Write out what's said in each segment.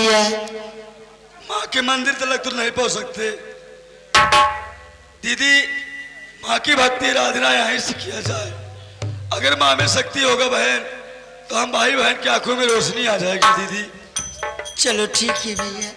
भैया? माँ के मंदिर तक तो नहीं पहुंच सकते दीदी। माँ की भक्ति आराधना यहीं से किया जाए। अगर माँ में शक्ति होगा बहन तो हम भाई बहन की आंखों में रोशनी आ जाएगी दीदी। चलो ठीक है भैया।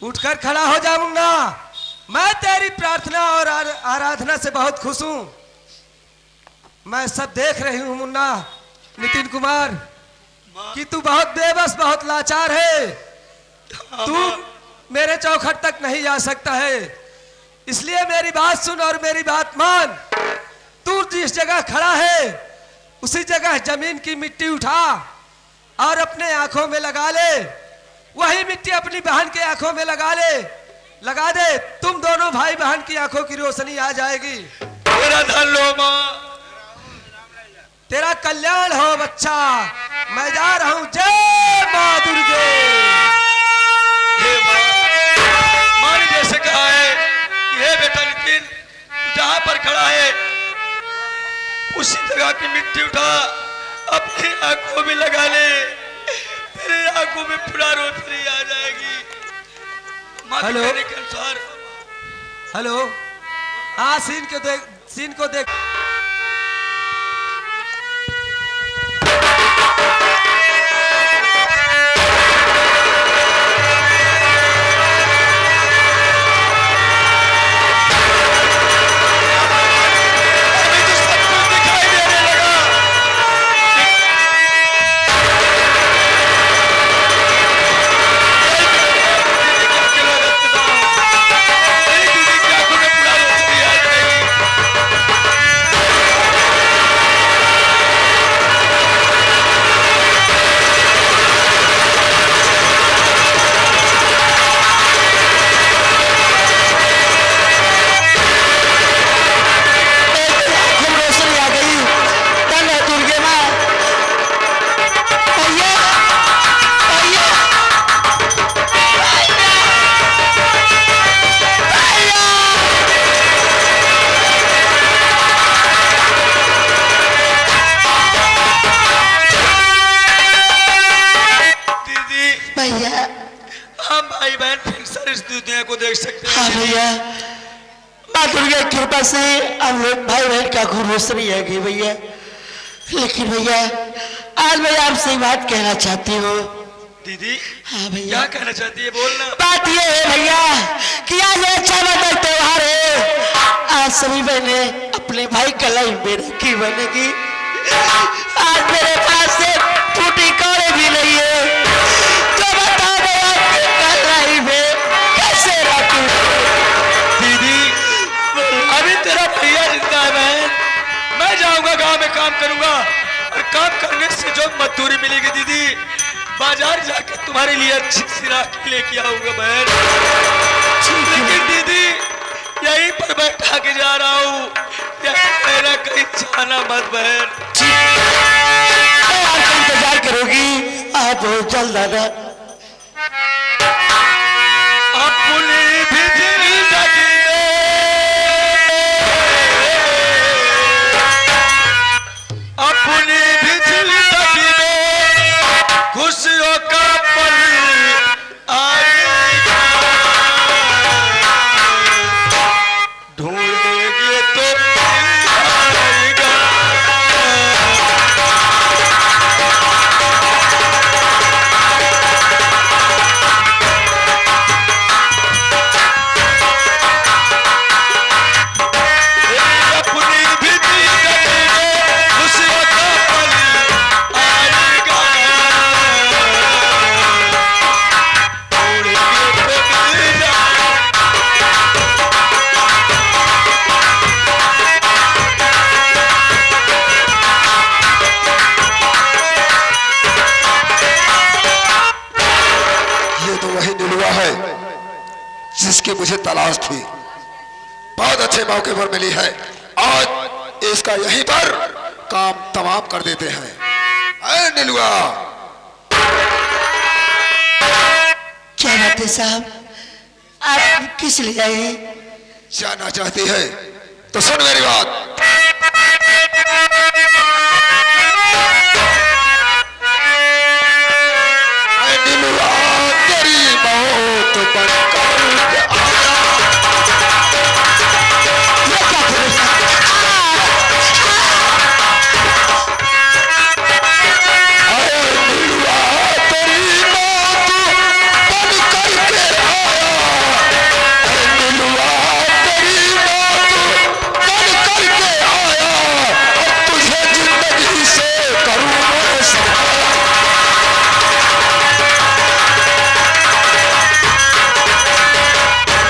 उठकर खड़ा हो जाऊंगा। मैं तेरी प्रार्थना और आराधना से बहुत खुश हूं। मैं सब देख रही हूं मुन्ना नितिन कुमार कि तू बहुत बेबस बहुत लाचार है। तू मेरे चौखट तक नहीं जा सकता है, इसलिए मेरी बात सुन और मेरी बात मान। तू जिस जगह खड़ा है उसी जगह जमीन की मिट्टी उठा और अपने आंखों में लगा ले। वही मिट्टी अपनी बहन के आंखों में लगा ले, लगा दे। तुम दोनों भाई बहन की आंखों की रोशनी आ जाएगी। तेरा धन लो माँ, तेरा कल्याण हो बच्चा। मैं जा रहा हूं। जय मां दुर्गे। माँ ने जैसे कहा है कि हे बेटा नितिन, जहां पर खड़ा है उसी जगह की मिट्टी उठा अपनी आंखों में लगा ले। तेरे आंखों में पूरा रोशनी आ जाएगी। हेलो के अनुसार। हेलो, हाँ सीन को देख। भैया। हम भाई बहन फिर से इस दुनिया को देख सकते हाँ हैं। भैया, माँ दुर्गा की कृपा से हम लोग भाई बहन का खून रोशनी है गई भैया। लेकिन भैया आज मैं आपसे एक बात कहना चाहती हूँ। दीदी हाँ भैया, क्या कहना चाहती है, बोलना। बात ये है भैया कि आज रक्षाबंधन त्योहार है। आज सभी बहने अपने भाई कलाई में रखी बनेगी। आज मेरे पास से फूटी कौड़े भी नहीं है, तो बताओ मैं आपकी कलाई में कैसे रखूं? दीदी अभी तेरा भैया जिंदा है बहन। मैं जाऊंगा गांव में काम करूंगा और काम करने से जो मजदूरी मिलेगी दीदी, बाजार जाकर तुम्हारे लिए अच्छी सी राखी लेके आऊंगा बहन। लेकिन दीदी यहीं पर बैठा के जा रहा हूँ, मेरा कहीं जाना मत बहन। मैं आपका इंतजार करूंगी, आप बहुत जल्द आना। अपनी भी जिंदगी अपनी भी जिंदगी में खुशियों का पल आएगा, ढूंढेंगे तो आएगा। अपनी भी जिंदगी में खुशियों का पल आएगा, ढूंढेंगे तो मिल जाएगा। ये तो वही नीलुआ है जिसकी मुझे तलाश थी। बहुत अच्छे मौके पर मिली है। आज इसका यहीं पर काम तमाम कर देते हैं। अरे नीलुआ, क्या बात है साहब, आप किस लिए आए हैं? जानना चाहती है तो सुन मेरी बात। अरे नीलुआ, तेरी मौत बनकर आया। ये क्या करूं साहब? अरे नीलुआ, तेरी मौत बनकर के आया। अरे नीलुआ, तेरी मौत बनकर के आया। अब तुझे जिंदगी से करूं मैं सफाया।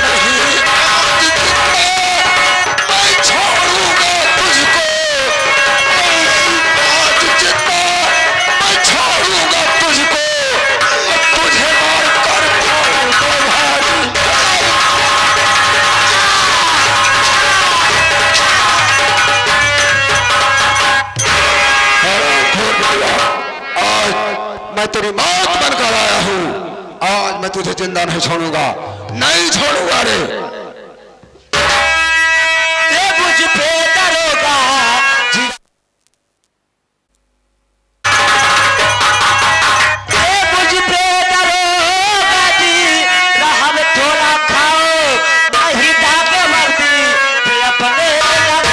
नहीं आज जितना मैं छोड़ूंगा तुझको। नहीं आज जितना मैं छोड़ूंगा तुझको। अब तुझे मार कर खाऊंगा भारी। आज मैं तेरी मौत बनकर आया हूँ। आज मैं तुझे जिंदा नहीं छोड़ूंगा, नहीं छोड़ूंगा रे। ये मुझ पे दरोगा जी, ये मुझ पे दरोगा जी, राह में थोड़ा खाओ, नहीं धागे मर्दी पे अपने लगाओ।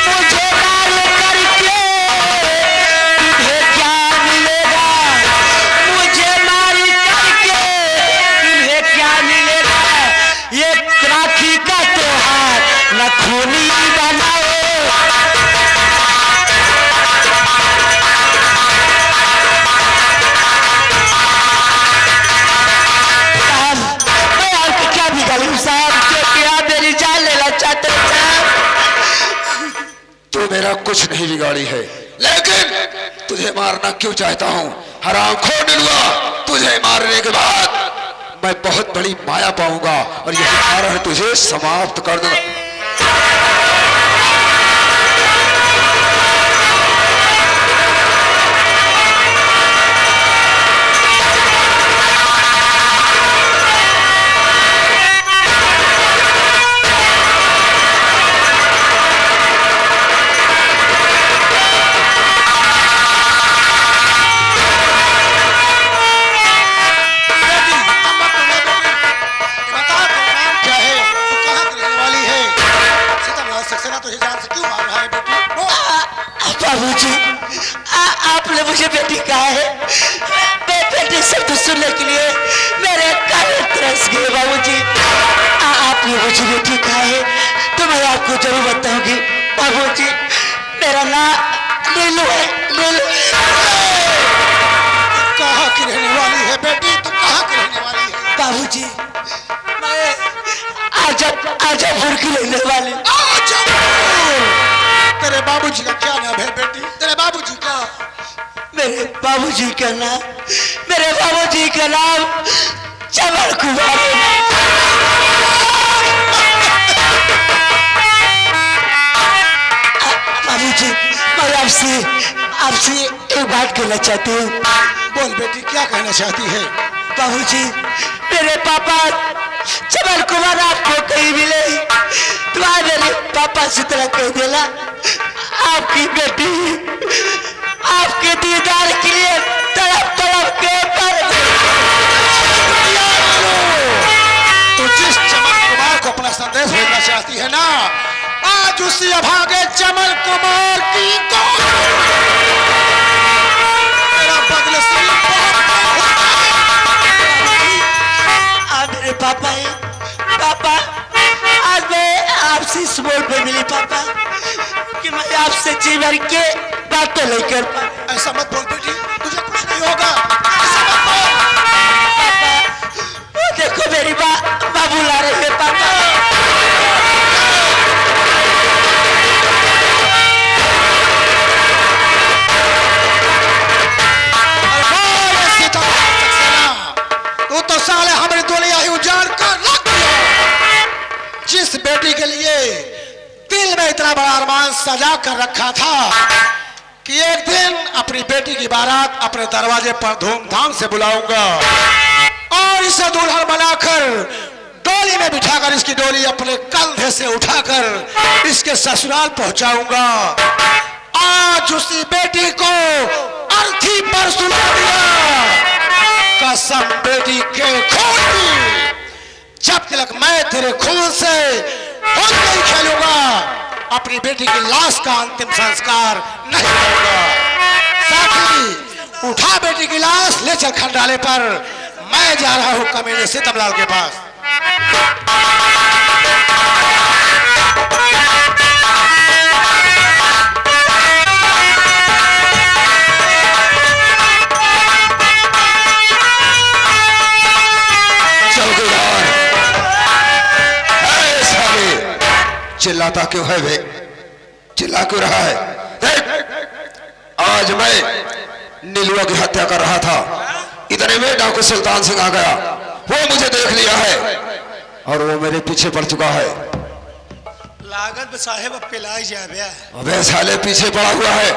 मुझे मार करके तुम्हें क्या मिलेगा? मुझे मार करके तुम्हें क्या मिलेगा? ये राखी का त्योहार न खूनी बनाओ। साहब, मैं आपकी क्या बिगाड़ूं साहब, क्योंकि आप मेरी जान लेना चाहते हैं साहब। तू मेरा कुछ नहीं बिगाड़ी है, लेकिन तुझे मारना क्यों चाहता हूँ? हरामखोर नीलुआ, तुझे मारने के बाद मैं बहुत बड़ी माया पाऊंगा और यही कारण तुझे समाप्त कर दूंगा। बाबूजी ने ठीक कहा है तो मैं आपको जरूर बताऊंगी। बाबूजी मेरा नाम नीलू है, नीलू। कहाँ की रहने वाली है बेटी, तू कहाँ की रहने वाली है? बाबूजी मैं आजमपुर की रहने वाली। तेरे बाबूजी का क्या नाम है बेटी, तेरे बाबूजी का? मेरे बाबूजी का नाम चमन कुमार है। बाबूजी मैं आपसे एक बात कहना चाहती हूँ। बोल बेटी, क्या कहना चाहती है? बाबूजी मेरे पापा चमन कुमार आपको कहीं मिले तो आज मेरे पापा से तरह कह देना आपकी बेटी आपके दीदार के लिए तड़प तड़प के पर। तू जिस चमन कुमार को अपना संदेश भेजना चाहती है ना, आज उसी अभागे चमन कुमार की तेरा बदले मेरे पापा है। पापा आज मैं आपसे इस मोड़ पे मिली पापा कि मैं आपसे जीवन के बातें लेकर पापा। ऐसा मत बोल बेटी, तुझे कुछ नहीं होगा, ऐसा मत बोल। वो देखो मेरी माँ बुला रही है पापा। तू तो साले हमारी दुनिया ही उजाड़ कर रख दिया। जिस बेटी के लिए दिल में इतना बड़ा अरमान सजा कर रखा था कि एक दिन अपनी बेटी की बारात अपने दरवाजे पर धूमधाम से बुलाऊंगा और इसे दुल्हन बनाकर डोली में बिठाकर इसकी डोली अपने कंधे से उठाकर इसके ससुराल पहुंचाऊंगा। आज उसी बेटी को अर्थी पर सुला दिया। कसम बेटी के खून की, जब तक मैं तेरे खून से होली नहीं खेलूंगा अपनी बेटी की लाश का अंतिम संस्कार नहीं करूंगा। साथी उठा बेटी की लाश ले चल खंडाले पर, मैं जा रहा हूं कमीने सीतमलाल के पास। चिल्लाता क्यों है बे? चिल्ला क्यों रहा है? देख, आज मैं नीलुआ की हत्या कर रहा था, इतने में डाकू सुल्तान सिंह आ गया। वो मुझे देख लिया है और वो मेरे पीछे पड़ चुका है। लागत में साहेब अब पिलाई जा गया। अबे साले पीछे पड़ा हुआ है।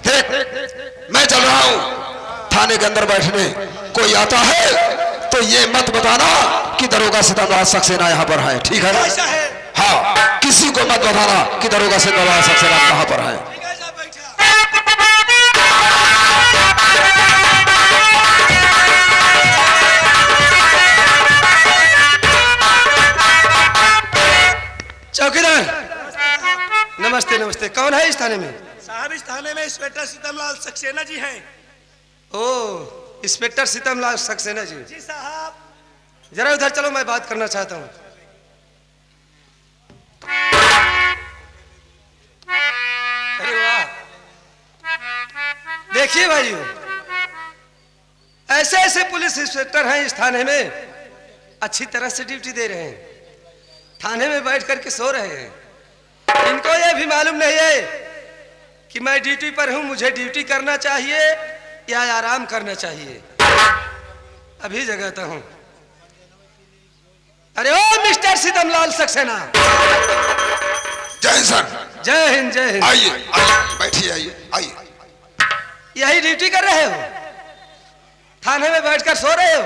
देख मैं चल रहा हूँ थाने के अंदर बैठने, कोई आता है तो ये मत बताना कि दरोगा सितमलाल सक्सेना यहाँ पर है, ठीक है ना? हाँ, किसी को मत बताना कि दरोगा सितमलाल सक्सेना कहाँ पर है। चौकीदार नमस्ते। नमस्ते। कौन है इस थाने में? साहब इस थाने में इंस्पेक्टर सीतमलाल सक्सेना जी हैं। ओ इंस्पेक्टर सीतमलाल सक्सेना जी। जी साहब। जरा उधर चलो, मैं बात करना चाहता हूँ। अरे वाह, देखिए भाइयों, ऐसे ऐसे पुलिस इंस्पेक्टर हैं इस थाने में, अच्छी तरह से ड्यूटी दे रहे हैं, थाने में बैठ करके सो रहे हैं। इनको ये भी मालूम नहीं है कि मैं ड्यूटी पर हूं, मुझे ड्यूटी करना चाहिए या आराम करना चाहिए। अभी जगाता हूं। अरे ओ मिस्टर सीतमलाल सक्सेना। जय हिंद सर। जय हिंद। जय हिंद। आइए आइए, बैठिए, आइए आइए। यही ड्यूटी कर रहे हो? थाने में बैठकर सो रहे हो?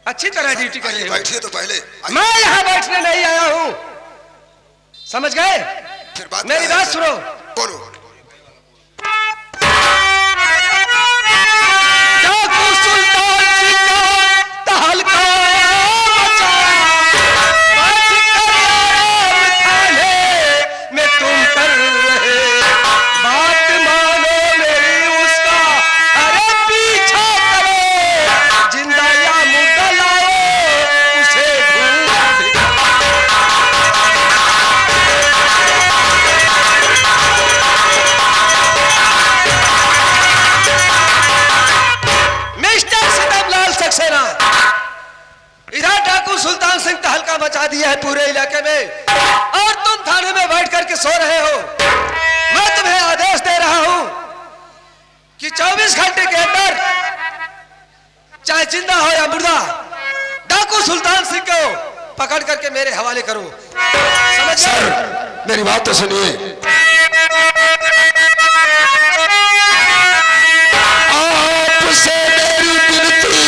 अच्छी तरह ड्यूटी कर रहे हो। बैठिए तो पहले। मैं यहाँ बैठने नहीं आया हूँ, समझ गए? फिर बात मेरी बात सुनो। बोलो। मचा दिया है पूरे इलाके में, और तुम थाने में बैठ करके सो रहे हो। मैं तुम्हें आदेश दे रहा हूं कि 24 घंटे के अंदर, चाहे जिंदा हो या मुर्दा, डाकू सुल्तान सिंह को पकड़ करके मेरे हवाले करो। समझ सर गए? मेरी बात तो सुनिए। आपसे मेरी विनती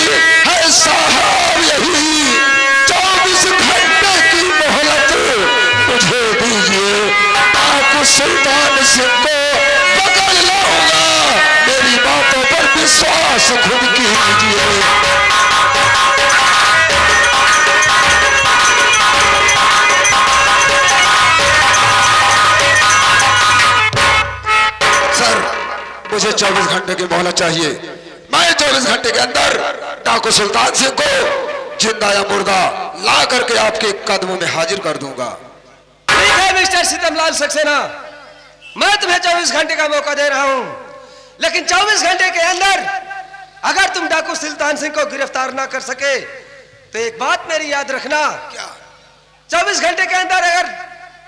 है साहब, यही 24 घंटे की मोहलत मुझे दीजिए। डाकू सुल्तान सिंह को पकड़ लाऊंगा, मेरी बातों पर विश्वास खुद कीजिए। मुझे 24 घंटे की मोहलत चाहिए। मैं 24 घंटे के अंदर डाकू सुल्तान सिंह को जिंदा या मुर्दा ला करके आपके कदमों में हाजिर कर दूंगा। ठीक है मिस्टर सीतमलाल सक्सेना, मैं तुम्हें 24 घंटे का मौका दे रहा हूं, लेकिन 24 घंटे के अंदर अगर तुम डाकू सुल्तान सिंह को गिरफ्तार ना कर सके तो एक बात मेरी याद रखना। क्या? 24 घंटे के अंदर अगर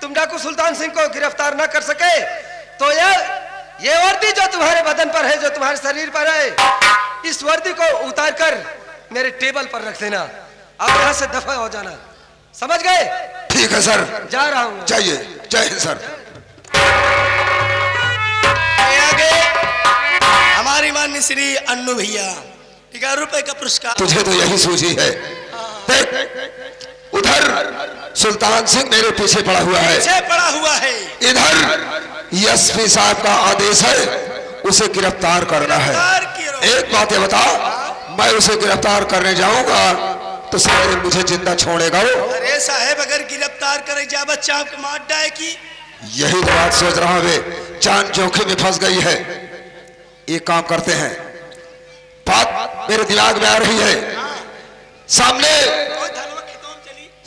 तुम डाकू सुल्तान सिंह को गिरफ्तार ना कर सके तो ये वर्दी जो तुम्हारे बदन पर है, जो तुम्हारे शरीर पर है, इस वर्दी को उतार कर मेरे टेबल पर रख देना। अब यहां से दफा हो जाना। समझ गए? ठीक है सर, जा रहा हूं। जाइए। जय हिंद सर। आगे हमारी माननीय श्री अन्नू भैया 11 रुपए का पुरस्कार। तुझे तो यही सूझी है। देख उधर सुल्तान सिंह मेरे पीछे पड़ा हुआ है, पीछे पड़ा हुआ है। इधर एसपी साहब का आदेश है, उसे गिरफ्तार करना है। एक बात ये बता, मैं उसे गिरफ्तार करने जाऊंगा तो साले मुझे जिंदा छोड़ेगा वो? अरे साहब अगर गिरफ्तार करे जा बच्चा आपको मार डाले की। यही तो बात सोच रहा हूं, जान जोखिम में फंस गई है। एक काम करते हैं, बात मेरे दिमाग में आ रही है। सामने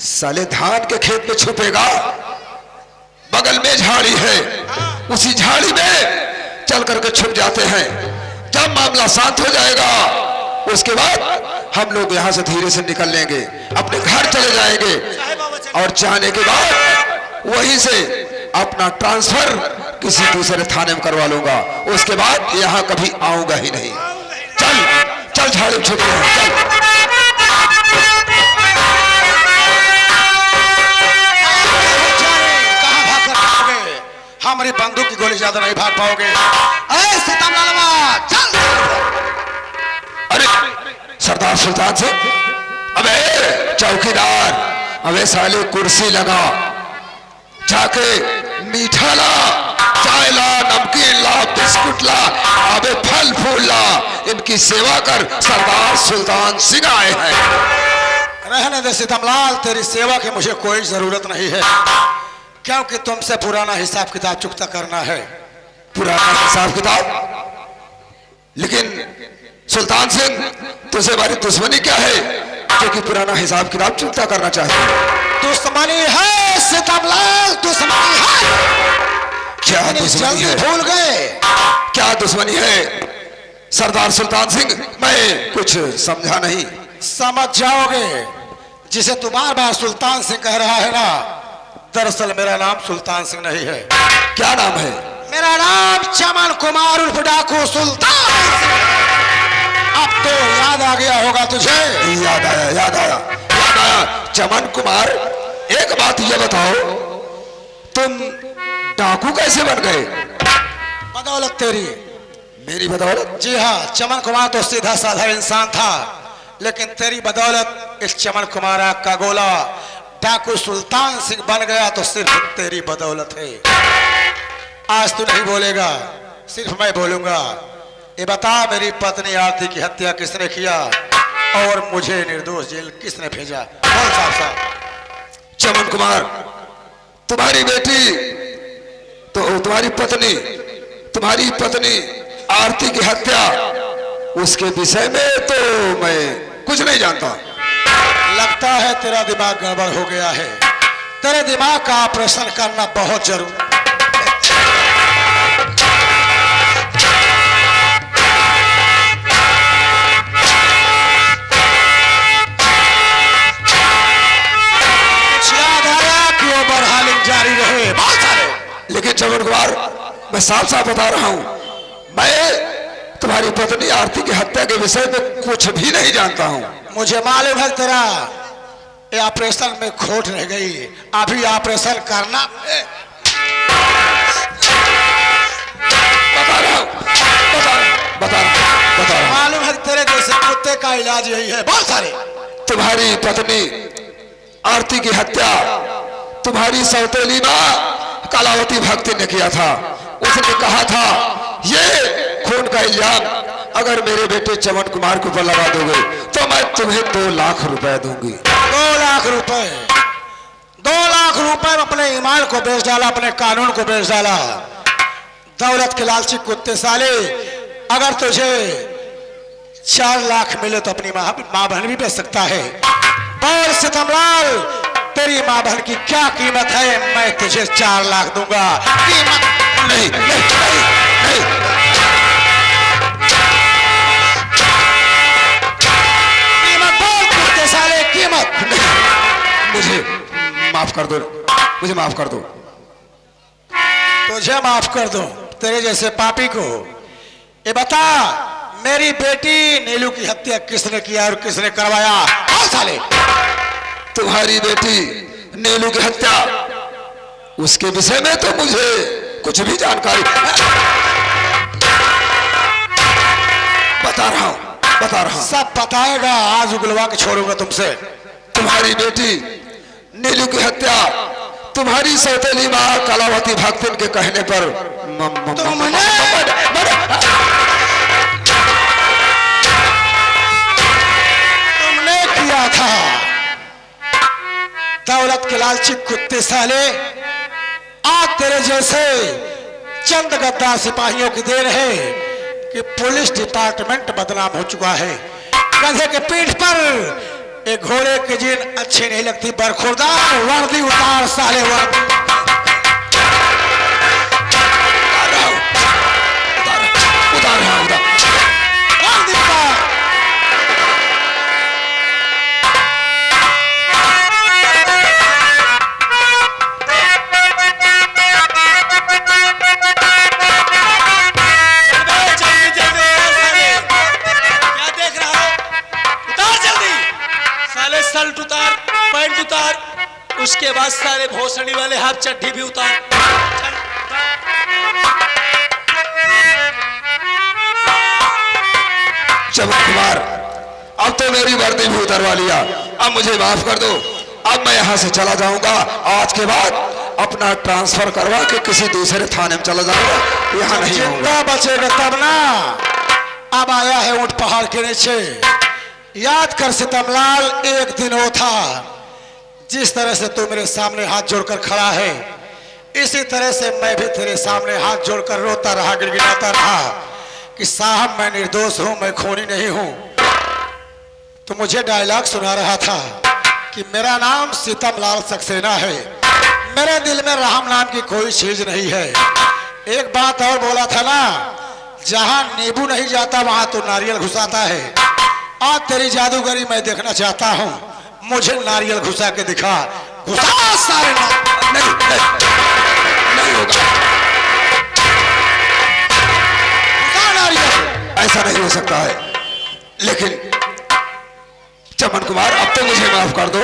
साले धान के खेत में छुपेगा, बगल में झाड़ी है, उसी झाड़ी में चल करके छुप जाते हैं। जब मामला शांत हो जाएगा उसके बाद हम लोग यहाँ से धीरे से निकल लेंगे, अपने घर चले जाएंगे और जाने के बाद वहीं से अपना ट्रांसफर किसी दूसरे थाने में करवा लूंगा। उसके बाद यहाँ कभी आऊंगा ही नहीं। चल चल झाड़ी में छुपते हैं, चल। हमारी बंदूक की गोली ज्यादा नहीं भाग पाओगे। अरे सीतामलालवा चल। अरे सरदार सुल्तान सिंह, अबे चौकीदार, अबे साले कुर्सी लगा, जाके मीठा ला, चाय ला, नमकीन ला, बिस्कुट ला, अबे फल फूल ला, इनकी सेवा कर। सरदार सुल्तान सिंह आए हैं। रहने दे सीतामलाल, तेरी सेवा की मुझे कोई जरूरत नहीं है, क्योंकि तुमसे पुराना हिसाब किताब चुकता करना है। पुराना हिसाब किताब? लेकिन सुल्तान सिंह, तुझसे हमारी दुश्मनी क्या है क्योंकि पुराना हिसाब किताब चुकता करना चाहते? दुश्मनी है सीतामलाल, दुश्मनी है। क्या दुश्मनी है? भूल गए क्या दुश्मनी है सरदार सुल्तान सिंह? मैं कुछ समझा नहीं। समझ जाओगे। जिसे तू बार बार सुल्तान सिंह कह रहा है ना, दरअसल मेरा नाम सुल्तान सिंह नहीं है। क्या नाम है? मेरा नाम चमन कुमार उर्फ डाकू सुल्तान सिंह। अब तो याद आ गया होगा तुझे। याद आया, याद आया, याद आया। चमन कुमार, एक बात ये बताओ, तुम डाकू कैसे बन गए? बदौलत तेरी। मेरी बदौलत? जी हाँ, चमन कुमार तो सीधा साधा इंसान था, लेकिन तेरी बदौलत इस चमन कुमार का गोला डाकू सुल्तान सिंह बन गया, तो सिर्फ तेरी बदौलत है। आज तू नहीं बोलेगा, सिर्फ मैं बोलूंगा। ये बता, मेरी पत्नी आरती की हत्या किसने किया और मुझे निर्दोष जेल किसने भेजा? बोल साहब साहब। चमन कुमार, तुम्हारी बेटी तो तुम्हारी पत्नी आरती की हत्या, उसके विषय में तो मैं कुछ नहीं जानता। लगता है तेरा दिमाग गड़बड़ हो गया है। तेरे दिमाग का ऑपरेशन करना बहुत जरूरी। मैं साफ साफ बता रहा हूं, मैं तुम्हारी पत्नी आरती की हत्या के विषय में कुछ भी नहीं जानता हूं। मुझे मालूम है तेरा ये ऑपरेशन में खोट रह गई, अभी ऑपरेशन करना बता रहा हूं, बता रहा हूं। मालूम है तेरे जैसे कुत्ते का इलाज यही है। बहुत सारे तुम्हारी पत्नी आरती की हत्या तुम्हारी सौतेली मां कलावती भक्ति ने किया था। उसने कहा था ये खून का इल्जाम अगर मेरे बेटे चमन कुमार के ऊपर लगा दोगे तो मैं तुम्हें 2 लाख रुपए दूंगी। 2 लाख रुपए, 2 लाख रुपए में अपने ईमान को बेच डाला, अपने कानून को बेच डाला। दौलत के लालची कुत्ते साले, अगर तुझे 4 लाख मिले तो अपनी माँ बहन भी बेच सकता है। बोल सितमलाल, तेरी माँ बहन की क्या कीमत है? मैं तुझे 4 लाख दूंगा। कीमत नहीं, नहीं, नहीं, नहीं। कीमत बोल कुत्ते साले, कीमत नहीं। मुझे माफ कर दो, मुझे माफ कर दो। तुझे माफ कर दो, तेरे जैसे पापी को। ये बता, मेरी बेटी नीलू की हत्या किसने किया और किसने करवाया? बोल साले। तुम्हारी बेटी नीलू की हत्या, उसके विषय में तो मुझे कुछ भी जानकारी। बता रहा हूं। सब बताएगा, आज उगलवा के छोड़ूंगा तुमसे। तुम्हारी बेटी नीलू की हत्या तुम्हारी सौतेली मां कलावती भक्तिन के कहने पर तुमने किया था। दौलत के लालची कुत्ते साले, आज तेरे जैसे चंद गद्दार सिपाहियों की देर है कि पुलिस डिपार्टमेंट बदनाम हो चुका है। कंधे के पीठ पर एक घोड़े की जीन अच्छी नहीं लगती, बरखुरदार वर्दी उतार साले, वर्दी उतार। शर्ट उतार, पैंट उतार, उसके बाद सारे भोसड़ी वाले हाफ चड्डी भी उतार। चमन कुमार, अब तो मेरी वर्दी भी उतरवा लिया, अब मुझे माफ कर दो। अब मैं यहाँ से चला जाऊंगा। आज के बाद अपना ट्रांसफर करवा के किसी दूसरे थाने में चला जाऊंगा, यहाँ नहीं आऊंगा। जिंदा बचेगा तब ना। अब आया है ऊंट पहाड़ के नीचे। याद कर सितमलाल, एक दिन वो था जिस तरह से तू मेरे सामने हाथ जोड़कर खड़ा है, इसी तरह से मैं भी तेरे सामने हाथ जोड़कर रोता रहा, गिड़गिड़ाता रहा कि साहब मैं निर्दोष हूं, मैं खूनी नहीं हूं। तो मुझे डायलॉग सुना रहा था कि मेरा नाम सितमलाल सक्सेना है, मेरे दिल में राम नाम की कोई चीज नहीं है। एक बात और बोला था ना, जहां नींबू नहीं जाता वहां तो नारियल घुसाता है। आज तेरी जादूगरी मैं देखना चाहता हूं, मुझे नारियल घुसा के दिखा। घुसा सारे नहीं होगा, घुसा नारियल। ऐसा नहीं हो सकता है। लेकिन चमन कुमार, अब तो मुझे माफ कर दो,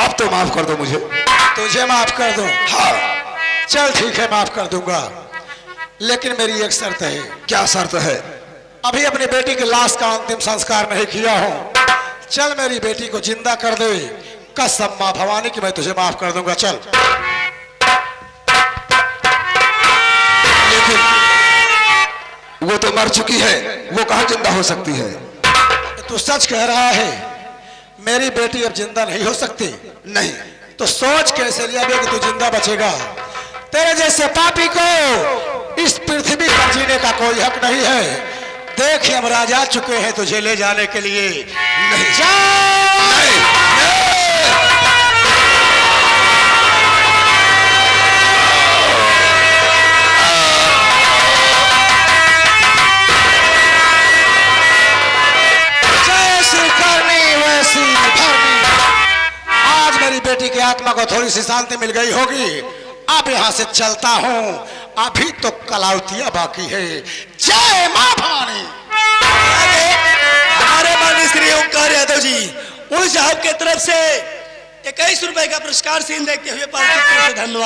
अब तो माफ कर दो मुझे। तुझे माफ कर दूं? हाँ। चल ठीक है, माफ कर दूंगा, लेकिन मेरी एक शर्त है। क्या शर्त है? अभी अपनी बेटी के लाश का अंतिम संस्कार नहीं किया हूं। चल मेरी बेटी को जिंदा कर दे, कसम मां भवानी की मैं तुझे माफ कर दूंगा। चल। लेकिन वो तो मर चुकी है, वो कहां जिंदा हो सकती है? तू सच कह रहा है? मेरी बेटी अब जिंदा नहीं हो सकती? नहीं। तो सोच कैसे लिया बे कि तू जिंदा बचेगा? तेरे जैसे पापी को इस पृथ्वी पर जीने का कोई हक नहीं है। देख यमराज आ चुके हैं तुझे ले जाने के लिए। नहीं जा। नहीं, जैसी करनी वैसी भरनी। आज मेरी बेटी की आत्मा को थोड़ी सी शांति मिल गई होगी। अब यहाँ से चलता हूँ, अभी तो कलावतिया बाकी है। जय मां भवानी। आगे हमारे माननीय श्री ओंकार यादव जी उन साहब के तरफ से 21 रुपए का पुरस्कार सीन देखते हुए 500 धन्यवाद।